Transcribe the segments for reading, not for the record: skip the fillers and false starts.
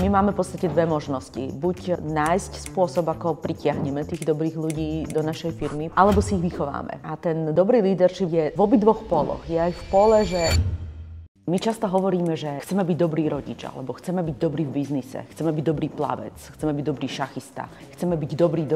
My máme v podstate dve možnosti. Buď nájsť spôsob, ako pritiahneme tých dobrých ľudí do našej firmy, alebo si ich vychováme. A ten dobrý leadership je v obidvoch póloch. Je aj v póle, že my často hovoríme, že chceme byť dobrý rodič, alebo chceme byť dobrý v biznise, chceme byť dobrý plavec, chceme byť dobrý šachista, chceme byť dobrý.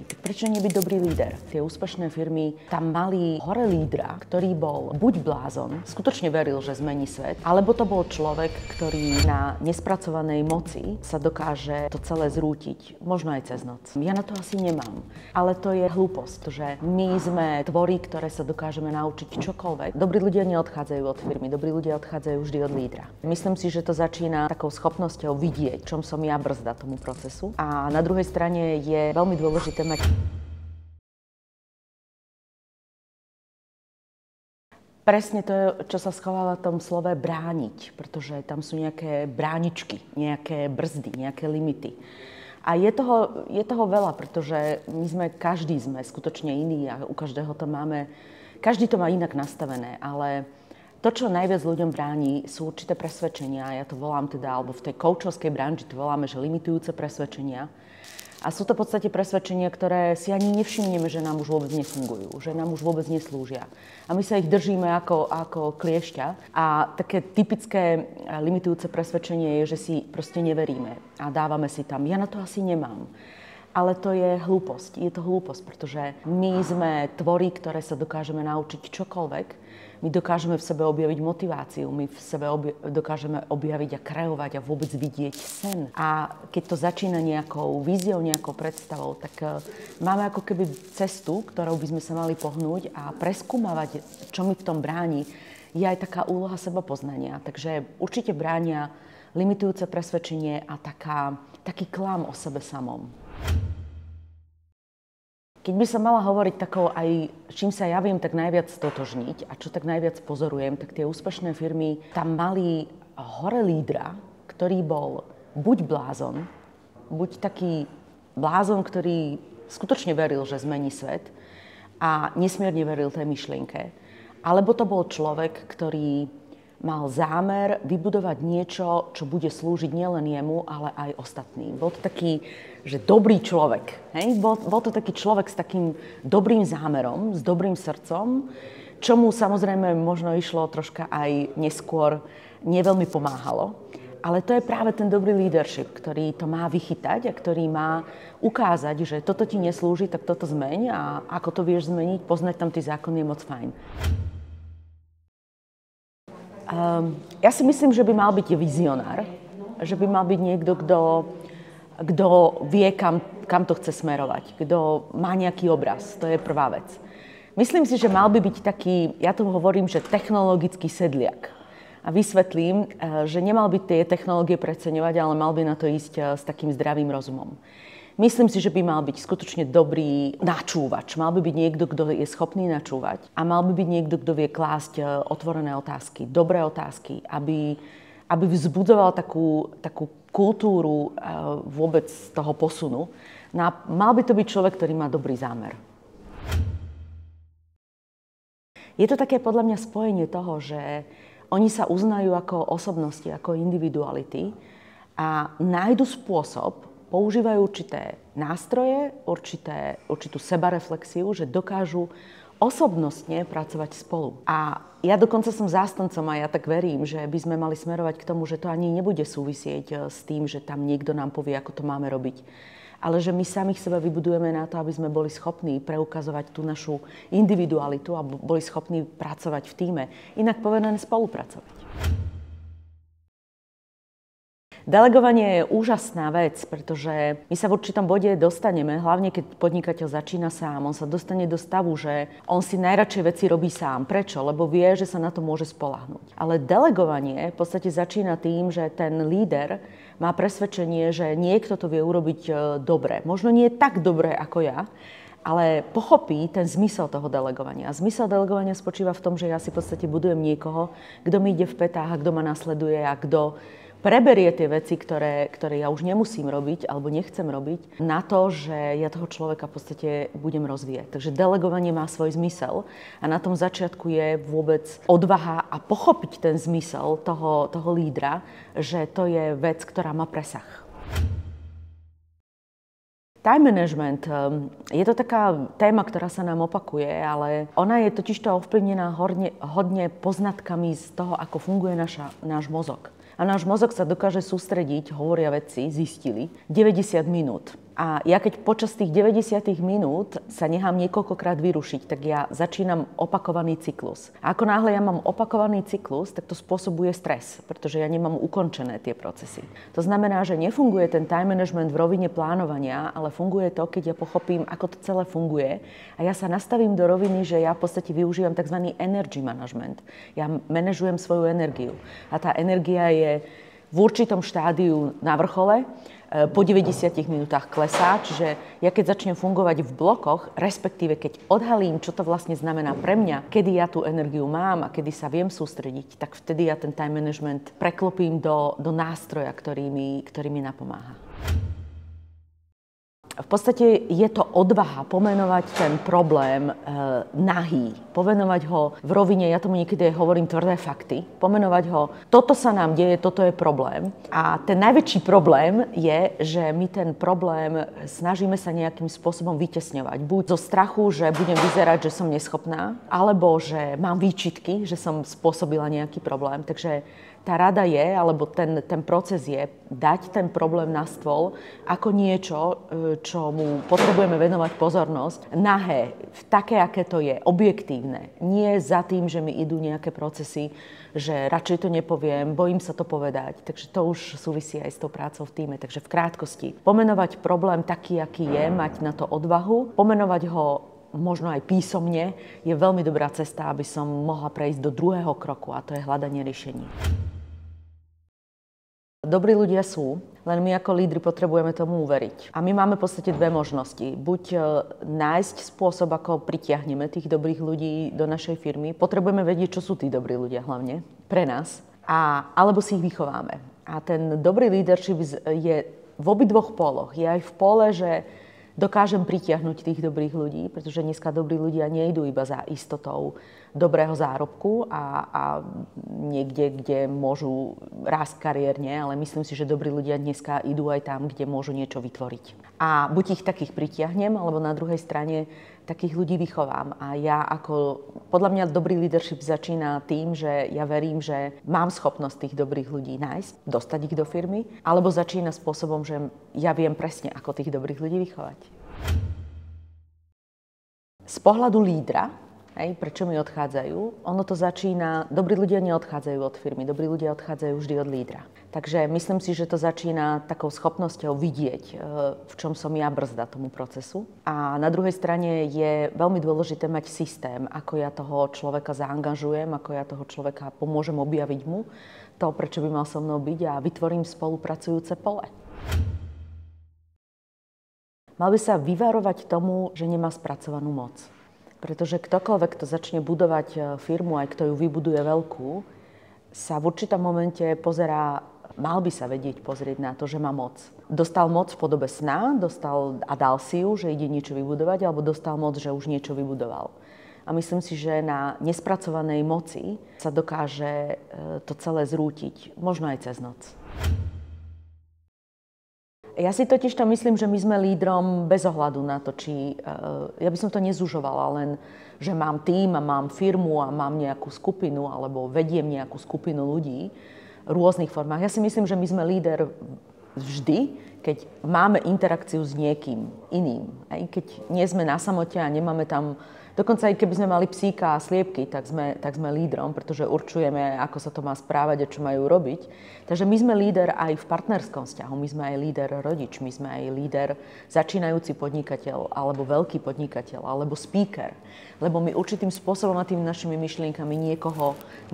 Tak prečo nebyť dobrý líder? Tie úspešné firmy tam mali hore lídra, ktorý bol buď blázon, skutočne veril, že zmení svet, alebo to bol človek, ktorý na nespracovanej moci sa dokáže to celé zrútiť, možno aj cez noc. Ja na to asi nemám, ale to je hlúposť, že my sme tvory, ktoré sa dokážeme naučiť čokoľvek. Dobrí ľudia neodchádzajú od firmy, dobrí ľudia odchádzajú vždy od lídra. Myslím si, že to začína takou schopnosťou vidieť, čom som ja brzda tomu procesu. A na druhej strane je veľmi dôležité mať presne to, čo sa schováva v tom slove brániť, pretože tam sú nejaké bráničky, nejaké brzdy, nejaké limity. A je toho veľa, pretože každý sme skutočne iný a u každého to máme, každý to má inak nastavené, ale to, čo najviac ľuďom bráni, sú určité presvedčenia. Ja to volám teda, alebo v tej coachovskej branži to voláme, že limitujúce presvedčenia. A sú to v podstate presvedčenia, ktoré si ani nevšimneme, že nám už vôbec nefungujú, že nám už vôbec neslúžia. A my sa ich držíme ako kliešťa. A také typické limitujúce presvedčenie je, že si proste neveríme a dávame si tam. Ja na to asi nemám. Ale to je hlúposť. Je to hlúposť, pretože my sme tvory, ktoré sa dokážeme naučiť čokoľvek. My dokážeme v sebe objaviť motiváciu, my v sebe dokážeme objaviť a kreovať a vôbec vidieť sen. A keď to začína nejakou víziou, nejakou predstavou, tak máme ako keby cestu, ktorou by sme sa mali pohnúť a preskúmavať, čo mi v tom bráni. Je aj taká úloha sebapoznania. Takže určite bránia limitujúce presvedčenie a taký klam o sebe samom. Keď by som mala hovoriť takou aj, čím sa ja viem tak najviac stotožniť a čo tak najviac pozorujem, tak tie úspešné firmy tam mali hore lídra, ktorý bol buď blázon, buď taký blázon, ktorý skutočne veril, že zmení svet a nesmierne veril tej myšlienke, alebo to bol človek, ktorý mal zámer vybudovať niečo, čo bude slúžiť nielen jemu, ale aj ostatným. Bol to taký, že dobrý človek. Hej? Bol to taký človek s takým dobrým zámerom, s dobrým srdcom, čo mu samozrejme možno išlo troška aj neskôr, neveľmi pomáhalo. Ale to je práve ten dobrý leadership, ktorý to má vychytať a ktorý má ukázať, že toto ti neslúži, tak toto zmeň a ako to vieš zmeniť, poznať tam tie zákony je moc fajn. Ja si myslím, že by mal byť vizionár, že by mal byť niekto, kto vie, kam to chce smerovať, kto má nejaký obraz, to je prvá vec. Myslím si, že mal by byť taký, ja to hovorím, že technologický sedliak. A vysvetlím, že nemal by tie technológie preceňovať, ale mal by na to ísť s takým zdravým rozumom. Myslím si, že by mal byť skutočne dobrý načúvač. Mal by byť niekto, kto je schopný načúvať. A mal by byť niekto, kto vie klásť otvorené otázky, dobré otázky, aby vzbudzoval takú kultúru vôbec toho posunu. No a mal by to byť človek, ktorý má dobrý zámer. Je to také podľa mňa spojenie toho, že oni sa uznajú ako osobnosti, ako individuality a nájdu spôsob, používajú určité nástroje, určitú sebareflexiu, že dokážu osobnostne pracovať spolu. A ja dokonca som zástancom a ja tak verím, že by sme mali smerovať k tomu, že to ani nebude súvisieť s tým, že tam niekto nám povie, ako to máme robiť. Ale že my samých seba vybudujeme na to, aby sme boli schopní preukazovať tú našu individualitu a boli schopní pracovať v tíme. Inak povedané spolupracovať. Delegovanie je úžasná vec, pretože my sa v určitom bode dostaneme, hlavne keď podnikateľ začína sám, on sa dostane do stavu, že on si najradšej veci robí sám. Prečo? Lebo vie, že sa na to môže spoľahnúť. Ale delegovanie v podstate začína tým, že ten líder má presvedčenie, že niekto to vie urobiť dobre. Možno nie tak dobre ako ja, ale pochopí ten zmysel toho delegovania. A zmysel delegovania spočíva v tom, že ja si v podstate budujem niekoho, kto mi ide v pätách a kto ma nasleduje a kto preberie tie veci, ktoré ja už nemusím robiť alebo nechcem robiť, na to, že ja toho človeka v podstate budem rozvíjať. Takže delegovanie má svoj zmysel a na tom začiatku je vôbec odvaha a pochopiť ten zmysel toho lídra, že to je vec, ktorá má presah. Time management, je to taká téma, ktorá sa nám opakuje, ale ona je totižto ovplyvnená hodne poznatkami z toho, ako funguje náš mozog. A náš mozog sa dokáže sústrediť, hovoria vedci, zistili, 90 minút. A ja keď počas tých 90 minút sa nechám niekoľkokrát vyrušiť, tak ja začínam opakovaný cyklus. A ako náhle ja mám opakovaný cyklus, tak to spôsobuje stres, pretože ja nemám ukončené tie procesy. To znamená, že nefunguje ten time management v rovine plánovania, ale funguje to, keď ja pochopím, ako to celé funguje. A ja sa nastavím do roviny, že ja v podstate využívam tzv. Energy management. Ja manažujem svoju energiu. A tá energia je v určitom štádiu na vrchole, po 90 minútach klesá, čiže ja keď začnem fungovať v blokoch, respektíve keď odhalím, čo to vlastne znamená pre mňa, kedy ja tú energiu mám a kedy sa viem sústrediť, tak vtedy ja ten time management preklopím do nástroja, ktorý mi napomáha. V podstate je to odvaha pomenovať ten problém nahý, pomenovať ho v rovine, ja tomu niekedy hovorím tvrdé fakty, pomenovať ho, toto sa nám deje, toto je problém. A ten najväčší problém je, že my ten problém snažíme sa nejakým spôsobom vytesňovať. Buď zo strachu, že budem vyzerať, že som neschopná, alebo že mám výčitky, že som spôsobila nejaký problém. Takže tá rada je, alebo ten proces je dať ten problém na stôl ako niečo, čo mu potrebujeme venovať pozornosť, nahé, také, aké to je, objektívne. Nie za tým, že mi idú nejaké procesy, že radšej to nepoviem, bojím sa to povedať. Takže to už súvisí aj s tou prácou v tíme. Takže v krátkosti, pomenovať problém taký, aký je, mať na to odvahu, pomenovať ho možno aj písomne, je veľmi dobrá cesta, aby som mohla prejsť do druhého kroku, a to je hľadanie riešení. Dobrí ľudia sú, len my ako lídri potrebujeme tomu uveriť. A my máme v podstate dve možnosti. Buď nájsť spôsob, ako pritiahneme tých dobrých ľudí do našej firmy. Potrebujeme vedieť, čo sú tí dobrí ľudia hlavne pre nás. Alebo si ich vychováme. A ten dobrý leadership je v obidvoch póloch. Je aj v pole, že dokážem pritiahnuť tých dobrých ľudí, pretože dneska dobrí ľudia nejdú iba za istotou dobrého zárobku a niekde, kde môžu rásť kariérne, ale myslím si, že dobrí ľudia dneska idú aj tam, kde môžu niečo vytvoriť. A buď ich takých pritiahnem, alebo na druhej strane takých ľudí vychovám. A podľa mňa dobrý leadership začína tým, že ja verím, že mám schopnosť tých dobrých ľudí nájsť, dostať ich do firmy, alebo začína spôsobom, že ja viem presne, ako tých dobrých ľudí vychovať. Z pohľadu lídra, prečo mi odchádzajú? Ono to začína, dobrí ľudia neodchádzajú od firmy, dobrí ľudia odchádzajú vždy od lídra. Takže myslím si, že to začína takou schopnosťou vidieť, v čom som ja brzda tomu procesu. A na druhej strane je veľmi dôležité mať systém, ako ja toho človeka zaangažujem, ako ja toho človeka pomôžem objaviť mu to, prečo by mal so mnou byť, a vytvorím spolupracujúce pole. Mal by sa vyvarovať tomu, že nemá spracovanú moc. Pretože ktokoľvek, kto začne budovať firmu, aj kto ju vybuduje veľkú, sa v určitom momente mal by sa vedieť pozrieť na to, že má moc. Dostal moc v podobe sna, a dal si ju, že ide niečo vybudovať, alebo dostal moc, že už niečo vybudoval. A myslím si, že na nespracovanej moci sa dokáže to celé zrútiť, možno aj cez noc. Ja si totiž to myslím, že my sme lídrom bez ohľadu na to, ja by som to nezužovala, len že mám tím a mám firmu a mám nejakú skupinu alebo vediem nejakú skupinu ľudí v rôznych formách. Ja si myslím, že my sme líder vždy, keď máme interakciu s niekým iným. Keď nie sme na samote a nemáme tam. Dokonca aj keby sme mali psíka a sliepky, tak sme lídrom, pretože určujeme, ako sa to má správať a čo majú robiť. Takže my sme líder aj v partnerskom vzťahu, my sme aj líder rodič, my sme aj líder začínajúci podnikateľ, alebo veľký podnikateľ, alebo speaker. Lebo my určitým spôsobom a tými našimi myšlienkami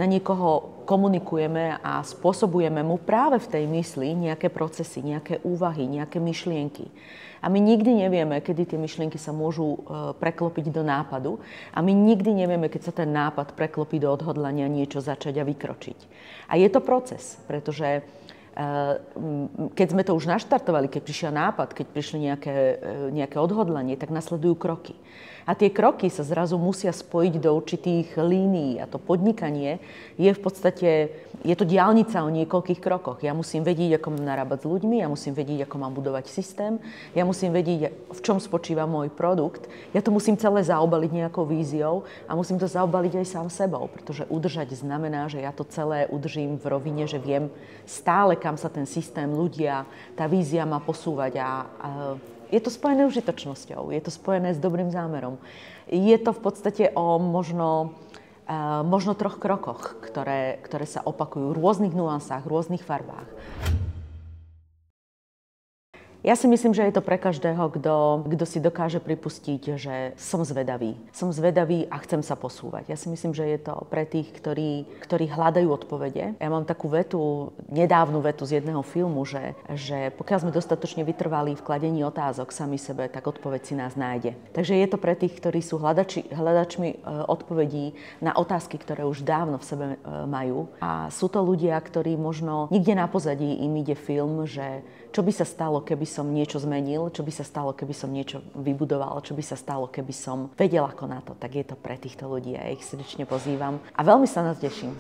na niekoho komunikujeme a spôsobujeme mu práve v tej mysli nejaké procesy, nejaké úvahy, nejaké myšlienky. A my nikdy nevieme, kedy tie myšlienky sa môžu preklopiť do nápadu. A my nikdy nevieme, keď sa ten nápad preklopí do odhodlania niečo začať a vykročiť. A je to proces, pretože Keď sme to už naštartovali, keď prišiel nápad, keď prišli nejaké odhodlanie, tak nasledujú kroky. A tie kroky sa zrazu musia spojiť do určitých línií. A to podnikanie je v podstate, je to diaľnica o niekoľkých krokoch. Ja musím vedieť, ako mám narábať s ľuďmi, ja musím vedieť, ako mám budovať systém, ja musím vedieť, v čom spočíva môj produkt. Ja to musím celé zaobaliť nejakou víziou a musím to zaobaliť aj sám sebou, pretože udržať znamená, že ja to celé udržím v rovine, že viem stále, kam sa ten systém, ľudia, tá vízia má posúvať a je to spojené užitočnosťou, je to spojené s dobrým zámerom. Je to v podstate o možno 3 krokoch, ktoré sa opakujú v rôznych nuansách, v rôznych farbách. Ja si myslím, že je to pre každého, kto si dokáže pripustiť, že som zvedavý. Som zvedavý a chcem sa posúvať. Ja si myslím, že je to pre tých, ktorí hľadajú odpovede. Ja mám takú nedávnu vetu z jedného filmu, že pokiaľ sme dostatočne vytrvali v kladení otázok sami sebe, tak odpoveď si nás nájde. Takže je to pre tých, ktorí sú hľadačmi odpovedí na otázky, ktoré už dávno v sebe majú. A sú to ľudia, ktorí možno nikde na pozadí im ide film, že čo by sa stalo, keby som niečo zmenil, čo by sa stalo, keby som niečo vybudoval, čo by sa stalo, keby som vedel ako na to. Tak je to pre týchto ľudí. Ja ich srdečne pozývam a veľmi sa na to teším.